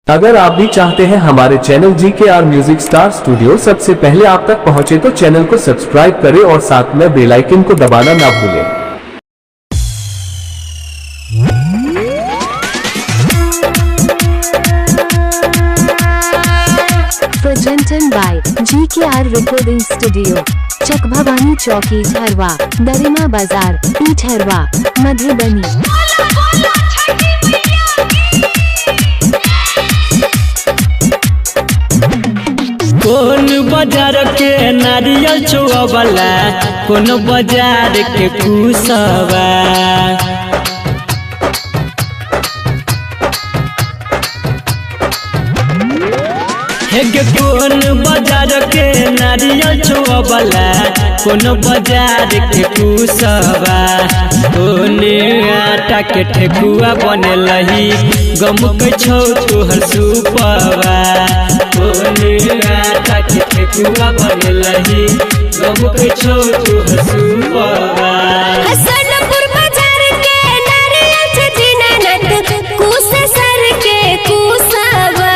अगर आप भी चाहते हैं हमारे channel GKR music star studio सबसे पहले आप तक पहुंचे तो चैनल को सब्सक्राइब करें और साथ में बेल आइकन को दबाना ना भूलें। Presented by GKR Recording Studio, चक भवानी चौकी झरवा, दरिमा बाजार, इठरवा, मधुबनी। कौन बाजार के नारियल चुआवला, कौन बाजार के कुसवा, कौन बाजार के नारियल चुआवला, कौन बाजार के कुसवा, कौन आटा के ठेकुआ बनलही, गम के छौ तोहर सुपवा, कौन आटा के ठेकुआ बनलही, गम के छौ तोहर सुपवा। हसनपुर बाजार के नारियल छजीना नट, कुस सर के कुसवा।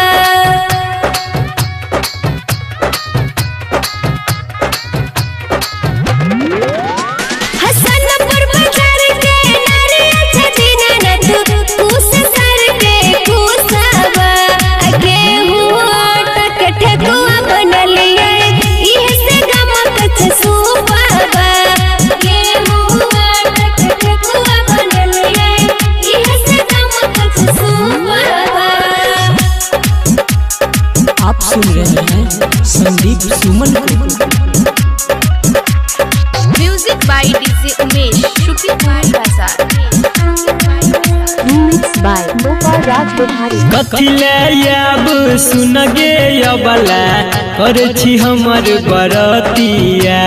हसनपुर बाजार के नारियल छजीना नट, कुस सर के कुसवा। गेहूं आटा के ठेकुआ बनलिए, इहे से गमक छ सुपवा। गेहूं आटा के ठेकुआ बनलिए, इहे से गमक छ सुपवा। आप सुन रहे हैं संदीप सुमन को। म्यूजिक बाय डीजे उमेश, शुक्रिया बाजार। Remix by गोपाल राज बुधारी। कथिले अब सुन गे अबला, कर छी हमर बरतिया,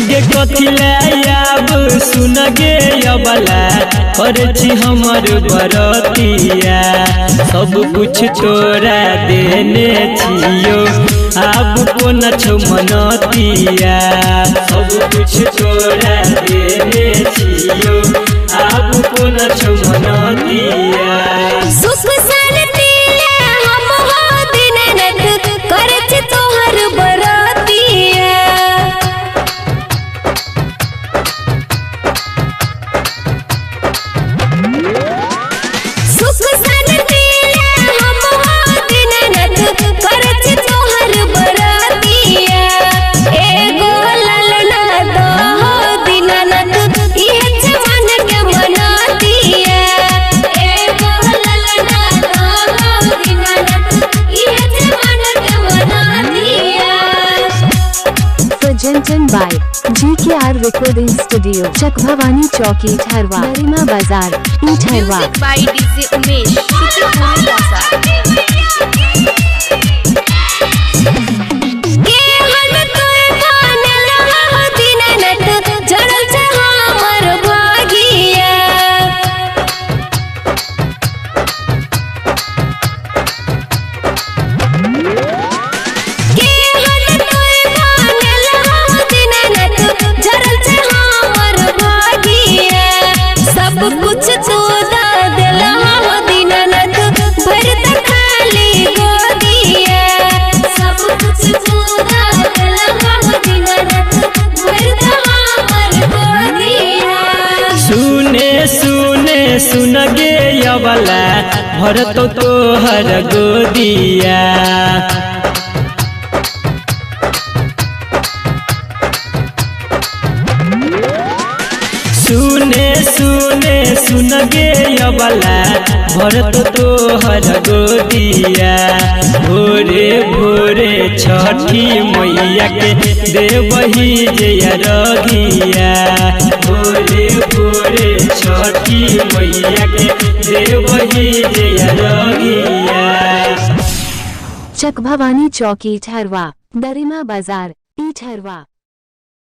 गे कथिले अब सुन गे अबला, कर छी हमर बरतिया, सब कुछ तोरा देने छियो, अब कोन छौ मनतिया, सब कुछ तोरा देने छियो, अब कोन छौ मनतिया। सुख शांतिले हम हो दीननाथ, करछ तोहर बरतिया। सुख शांतिले हम हो दीननाथ, करछ तोहर बरतिया। एगो ललना दहो दीननाथ, इहे छ मन के मनतिया। एगो ललना दहो दीननाथ, इहे छ मन के मनतिया। Presented by GKR Recording Studio, चक भवानी चौकी झरवा, दरिमा बाजार, इठरवा। म्यूजिक बाय डीजे उमेश, शुक्रिया बाजार। केहन तोय बनल हो दीननाथ, जड़ल छ हमर भागिया। केहन तोय बनल हो दीननाथ, जड़ल छ हमर भागिया। सब कुछ तू दा देला हो दीननाथ, भरत खाली गोदिया। सब कुछ तू दा देला हो दीननाथ, भरत हमर गोदिया। सुने सुने सुन गे अबला, भरत तोहर गोदिया, सुने सुने सुन गे अबला, भरत तोहर गोदिया। भोरे भोरे छठी मैया के देवही जय रगिया, भोरे भोरे छठी मैया के देवही जय रगिया। चक भवानी चौकी झरवा, दरिमा बाजार, इठरवा।